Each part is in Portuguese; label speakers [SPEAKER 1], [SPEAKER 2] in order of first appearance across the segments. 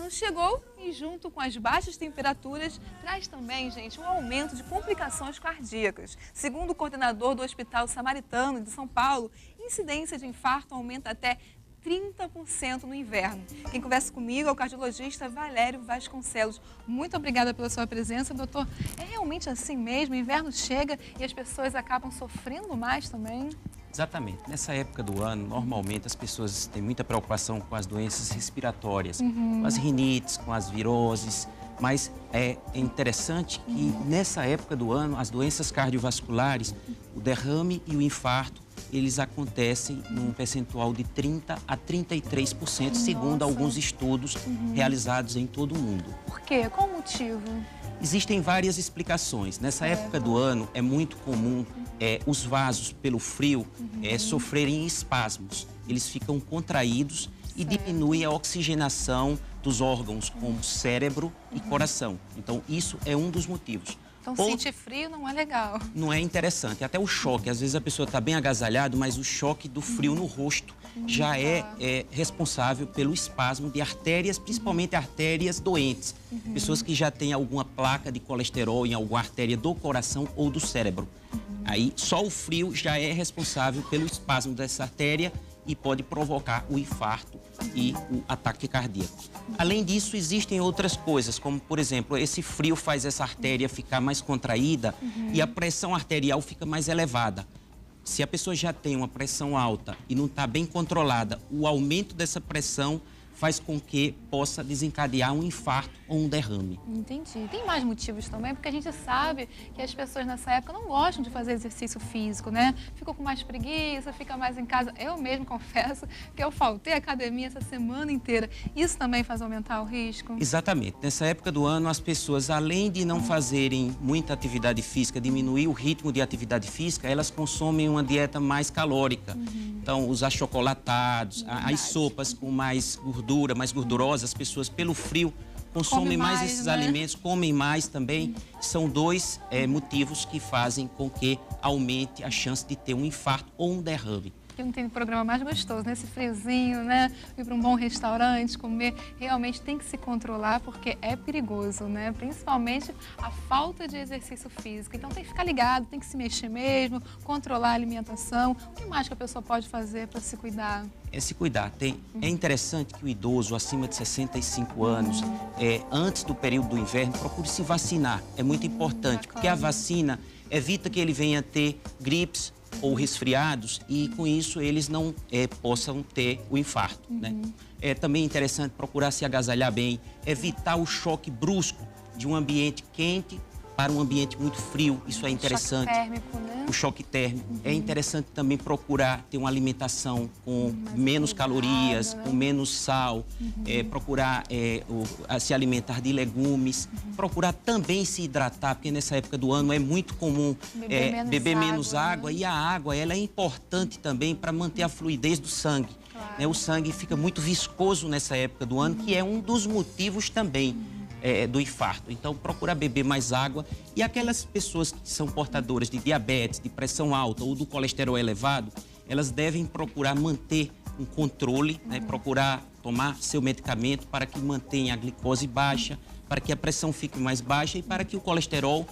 [SPEAKER 1] inverno chegou e, junto com as baixas temperaturas, traz também, gente, um aumento de complicações cardíacas. Segundo o coordenador do Hospital Samaritano de São Paulo, a incidência de infarto aumenta até 30% no inverno. Quem conversa comigo é o cardiologista Valério Vasconcelos. Muito obrigada pela sua presença, doutor. É realmente assim mesmo? O inverno chega e as pessoas acabam sofrendo mais também?
[SPEAKER 2] Exatamente. Nessa época do ano, normalmente as pessoas têm muita preocupação com as doenças respiratórias, com as rinites, com as viroses, mas é interessante que nessa época do ano, as doenças cardiovasculares, o derrame e o infarto, eles acontecem num percentual de 30% a 33%, segundo alguns estudos realizados em todo o mundo.
[SPEAKER 1] Por quê? Qual o motivo?
[SPEAKER 2] Existem várias explicações. Nessa época do ano, é muito comum os vasos, pelo frio, sofrerem espasmos. Eles ficam contraídos e diminui a oxigenação dos órgãos, como cérebro e coração. Então, isso é um dos motivos.
[SPEAKER 1] Então, sentir frio não é legal.
[SPEAKER 2] Não é interessante. Até o choque. Às vezes a pessoa está bem agasalhada, mas o choque do frio no rosto já é responsável pelo espasmo de artérias, principalmente artérias doentes. Pessoas que já têm alguma placa de colesterol em alguma artéria do coração ou do cérebro. Aí, só o frio já é responsável pelo espasmo dessa artéria e pode provocar o infarto e o ataque cardíaco. Além disso, existem outras coisas, como, por exemplo, esse frio faz essa artéria ficar mais contraída e a pressão arterial fica mais elevada. Se a pessoa já tem uma pressão alta e não está bem controlada, o aumento dessa pressão faz com que possa desencadear um infarto ou um derrame.
[SPEAKER 1] Entendi. Tem mais motivos também, porque a gente sabe que as pessoas nessa época não gostam de fazer exercício físico, né? Ficam com mais preguiça, fica mais em casa. Eu mesmo confesso que eu faltei à academia essa semana inteira. Isso também faz aumentar o risco?
[SPEAKER 2] Exatamente. Nessa época do ano, as pessoas, além de não fazerem muita atividade física, diminuir o ritmo de atividade física, elas consomem uma dieta mais calórica. Então, os achocolatados, as sopas com mais gordura, mais gordurosas, as pessoas, pelo frio, consomem mais esses alimentos, comem mais também. São dois motivos que fazem com que aumente a chance de ter um infarto ou um derrame.
[SPEAKER 1] Que não tem programa mais gostoso, nesse friozinho, né? Ir para um bom restaurante, comer, realmente tem que se controlar porque é perigoso, né? Principalmente a falta de exercício físico. Então tem que ficar ligado, tem que se mexer mesmo, controlar a alimentação. O que mais que a pessoa pode fazer para se cuidar?
[SPEAKER 2] É se cuidar. É interessante que o idoso acima de 65 anos, antes do período do inverno, procure se vacinar. É muito importante, porque a vacina evita que ele venha a ter gripes ou resfriados e, com isso, eles não possam ter o infarto, né? É também interessante procurar se agasalhar bem, evitar o choque brusco de um ambiente quente para um ambiente muito frio. Isso é interessante.
[SPEAKER 1] O choque térmico, né? O
[SPEAKER 2] choque térmico. É interessante também procurar ter uma alimentação com menos calorias, com menos sal, procurar se alimentar de legumes, procurar também se hidratar, porque nessa época do ano é muito comum beber menos água, e a água ela é importante também para manter a fluidez do sangue. O sangue fica muito viscoso nessa época do ano, que é um dos motivos também do infarto. Então, procurar beber mais água. E aquelas pessoas que são portadoras de diabetes, de pressão alta ou do colesterol elevado, elas devem procurar manter um controle, procurar tomar seu medicamento para que mantenha a glicose baixa, para que a pressão fique mais baixa e para que o colesterol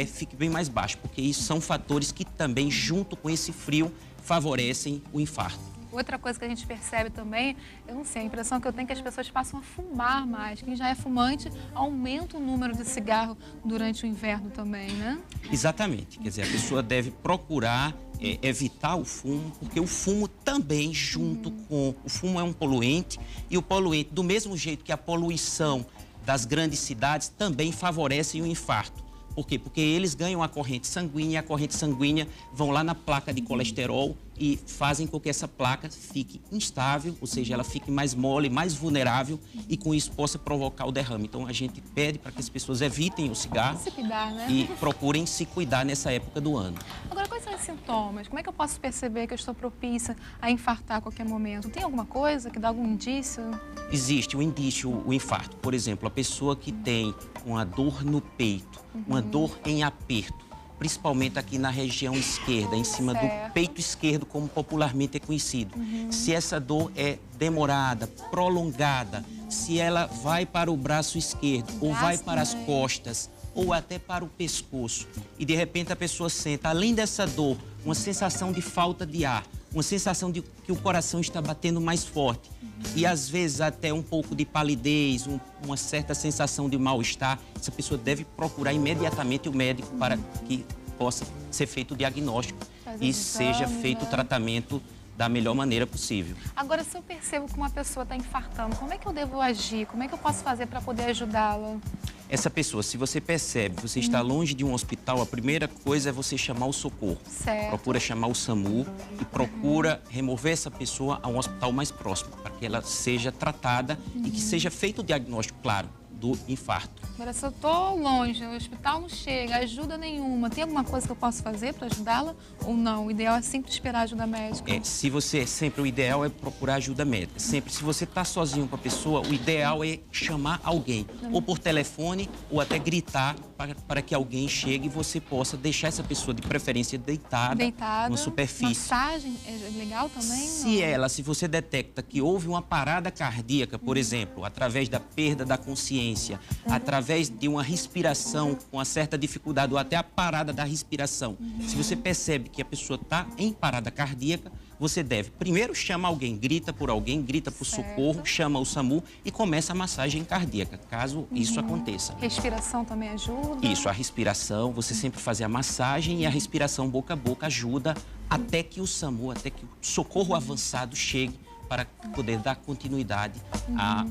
[SPEAKER 2] fique bem mais baixo, porque isso são fatores que também, junto com esse frio, favorecem o infarto.
[SPEAKER 1] Outra coisa que a gente percebe também, eu não sei, a impressão que eu tenho é que as pessoas passam a fumar mais. Quem já é fumante, aumenta o número de cigarro durante o inverno também, né?
[SPEAKER 2] Exatamente. Quer dizer, a pessoa deve procurar evitar o fumo, porque o fumo também, junto com... O fumo é um poluente, e o poluente, do mesmo jeito que a poluição das grandes cidades, também favorecem o infarto. Por quê? Porque eles ganham a corrente sanguínea, e a corrente sanguínea vão lá na placa de colesterol e fazem com que essa placa fique instável, ou seja, ela fique mais mole, mais vulnerável, e com isso possa provocar o derrame. Então a gente pede para que as pessoas evitem o cigarro
[SPEAKER 1] se cuidar, né?
[SPEAKER 2] E procurem se cuidar nessa época do ano.
[SPEAKER 1] Agora, quais são os sintomas? Como é que eu posso perceber que eu estou propícia a infartar a qualquer momento? Tem alguma coisa que dá algum indício?
[SPEAKER 2] Existe um indício, o infarto. Por exemplo, a pessoa que tem uma dor no peito, uma dor em aperto, principalmente aqui na região esquerda, em cima do peito esquerdo, como popularmente é conhecido. Se essa dor é demorada, prolongada, se ela vai para o braço esquerdo ou vai para as costas ou até para o pescoço. E de repente a pessoa sente, além dessa dor, uma sensação de falta de ar, uma sensação de que o coração está batendo mais forte. E às vezes até um pouco de palidez, uma certa sensação de mal-estar. Essa pessoa deve procurar imediatamente o médico para que possa ser feito o diagnóstico e seja feito o tratamento da melhor maneira possível.
[SPEAKER 1] Agora, se eu percebo que uma pessoa está infartando, como é que eu devo agir? Como é que eu posso fazer para poder ajudá-la?
[SPEAKER 2] Essa pessoa, se você percebe que você está longe de um hospital, a primeira coisa é você chamar o socorro.
[SPEAKER 1] Certo.
[SPEAKER 2] Procura chamar o SAMU e procura remover essa pessoa a um hospital mais próximo, para que ela seja tratada e que seja feito o diagnóstico, claro, do infarto.
[SPEAKER 1] Agora, se eu estou longe, o hospital não chega, ajuda nenhuma, tem alguma coisa que eu posso fazer para ajudá-la ou não? O ideal é sempre esperar ajuda médica?
[SPEAKER 2] Sempre o ideal é procurar ajuda médica. Sempre, se você está sozinho com a pessoa, o ideal é chamar alguém, ou por telefone, ou até gritar para que alguém chegue e você possa deixar essa pessoa, de preferência, deitada numa superfície.
[SPEAKER 1] Massagem é legal também?
[SPEAKER 2] Se você detecta que houve uma parada cardíaca, por exemplo, através da perda da consciência, através de uma respiração com uma certa dificuldade, ou até a parada da respiração, se você percebe que a pessoa está em parada cardíaca, você deve primeiro chamar alguém, grita por alguém, grita por socorro, chama o SAMU e começa a massagem cardíaca, caso isso aconteça.
[SPEAKER 1] Respiração também ajuda?
[SPEAKER 2] Isso, a respiração, você sempre fazer a massagem e a respiração boca a boca ajuda até que o SAMU, até que o socorro avançado chegue para poder dar continuidade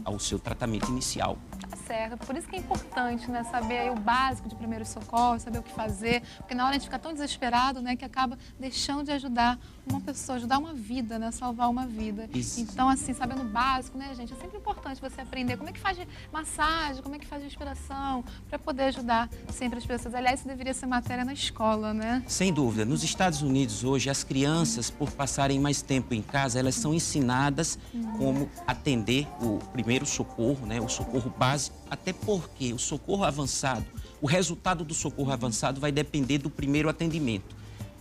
[SPEAKER 2] ao seu tratamento inicial.
[SPEAKER 1] Tá certo, por isso que é importante, né, saber aí o básico de primeiros socorros, saber o que fazer, porque na hora a gente fica tão desesperado, né, que acaba deixando de ajudar uma pessoa, ajudar uma vida, né, salvar uma vida.
[SPEAKER 2] Isso.
[SPEAKER 1] Então, assim, sabendo o básico, né, gente, é sempre importante você aprender como é que faz massagem, como é que faz respiração, para poder ajudar sempre as pessoas. Aliás, isso deveria ser matéria na escola, né?
[SPEAKER 2] Sem dúvida. Nos Estados Unidos, hoje, as crianças, por passarem mais tempo em casa, elas são ensinadas como atender o primeiro socorro, né, o socorro básico, até porque o socorro avançado, o resultado do socorro avançado vai depender do primeiro atendimento.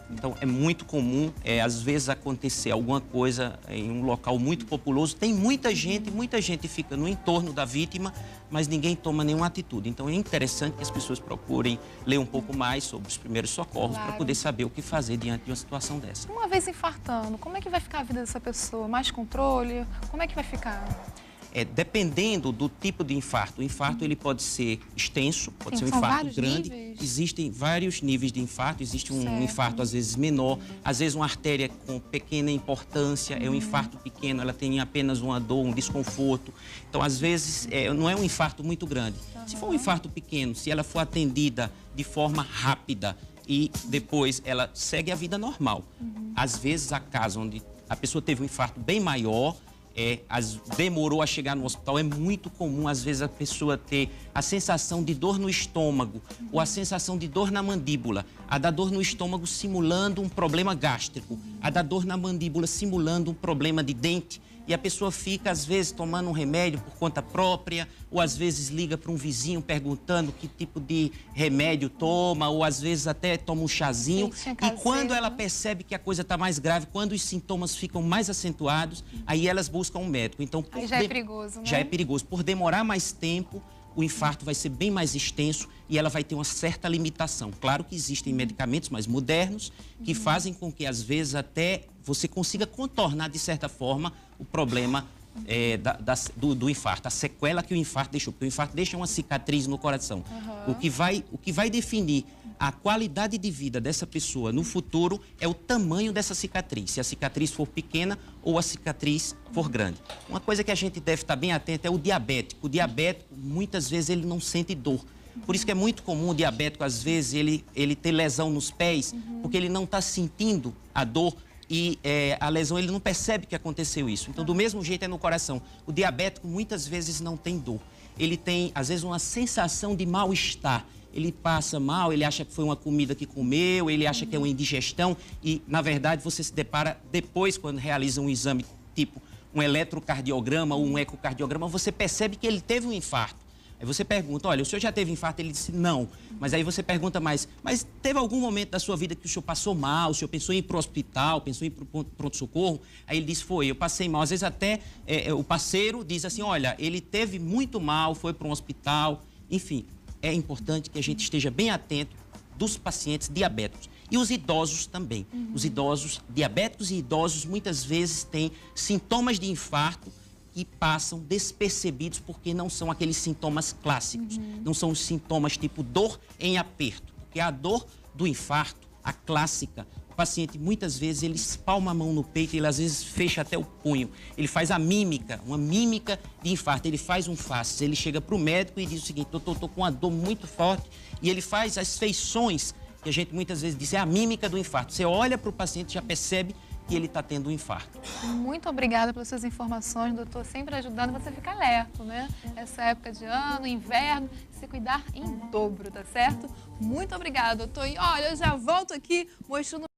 [SPEAKER 2] Então, é muito comum, às vezes, acontecer alguma coisa em um local muito populoso. Tem muita gente fica no entorno da vítima, mas ninguém toma nenhuma atitude. Então, é interessante que as pessoas procurem ler um pouco mais sobre os primeiros socorros para poder saber o que fazer diante de uma situação dessa.
[SPEAKER 1] Uma vez infartando, como é que vai ficar a vida dessa pessoa? Mais controle? Como é que vai ficar?
[SPEAKER 2] Dependendo do tipo de infarto. O infarto ele pode ser extenso, pode ser um infarto grande.
[SPEAKER 1] Níveis?
[SPEAKER 2] Existem vários níveis de infarto. Existe um infarto, às vezes, menor. Às vezes, uma artéria com pequena importância. É um infarto pequeno, ela tem apenas uma dor, um desconforto. Então, às vezes, não é um infarto muito grande. Se for um infarto pequeno, se ela for atendida de forma rápida e depois ela segue a vida normal. Às vezes, há casos onde a pessoa teve um infarto bem maior, demorou a chegar no hospital. É muito comum, às vezes, a pessoa ter a sensação de dor no estômago ou a sensação de dor na mandíbula. A da dor no estômago simulando um problema gástrico. A da dor na mandíbula simulando um problema de dente. E a pessoa fica, às vezes, tomando um remédio por conta própria, ou às vezes liga para um vizinho perguntando que tipo de remédio toma, ou às vezes até toma um chazinho. E quando ela percebe que a coisa está mais grave, quando os sintomas ficam mais acentuados, aí elas buscam um médico. Então,
[SPEAKER 1] aí já é perigoso, né?
[SPEAKER 2] Já é perigoso. Por demorar mais tempo, o infarto vai ser bem mais extenso e ela vai ter uma certa limitação. Claro que existem medicamentos mais modernos que fazem com que, às vezes, até você consiga contornar, de certa forma, o problema do infarto, a sequela que o infarto deixou. Porque o infarto deixa uma cicatriz no coração. O que vai definir a qualidade de vida dessa pessoa no futuro é o tamanho dessa cicatriz. Se a cicatriz for pequena ou a cicatriz for grande. Uma coisa que a gente deve estar bem atento é o diabético. O diabético, muitas vezes, ele não sente dor. Por isso que é muito comum o diabético, às vezes, ele ter lesão nos pés, porque ele não está sentindo a dor e a lesão, ele não percebe que aconteceu isso. Então, do mesmo jeito é no coração. O diabético, muitas vezes, não tem dor. Ele tem, às vezes, uma sensação de mal-estar. Ele passa mal, ele acha que foi uma comida que comeu, ele acha que é uma indigestão e, na verdade, você se depara depois, quando realiza um exame tipo um eletrocardiograma ou um ecocardiograma, você percebe que ele teve um infarto. Aí você pergunta, olha, o senhor já teve infarto? Ele disse, não. Mas aí você pergunta mais, mas teve algum momento da sua vida que o senhor passou mal, o senhor pensou em ir para o hospital, pensou em ir para o pronto-socorro? Aí ele disse, foi, eu passei mal. Às vezes até o parceiro diz assim, olha, ele teve muito mal, foi para um hospital. Enfim, é importante que a gente esteja bem atento dos pacientes diabéticos. E os idosos também. Os idosos diabéticos e idosos muitas vezes têm sintomas de infarto e passam despercebidos porque não são aqueles sintomas clássicos. Não são os sintomas tipo dor em aperto. Porque a dor do infarto, a clássica, o paciente muitas vezes ele espalma a mão no peito, ele às vezes fecha até o punho. Ele faz a mímica, uma mímica de infarto. Ele faz um faces, ele chega para o médico e diz o seguinte, doutor, estou com uma dor muito forte. E ele faz as feições que a gente muitas vezes diz, é a mímica do infarto. Você olha para o paciente e já percebe que ele está tendo um infarto.
[SPEAKER 1] Muito obrigada pelas suas informações, doutor, sempre ajudando você a ficar alerta, né? Essa época de ano, inverno, se cuidar em dobro, tá certo? Muito obrigada, doutor. E olha, eu já volto aqui mostrando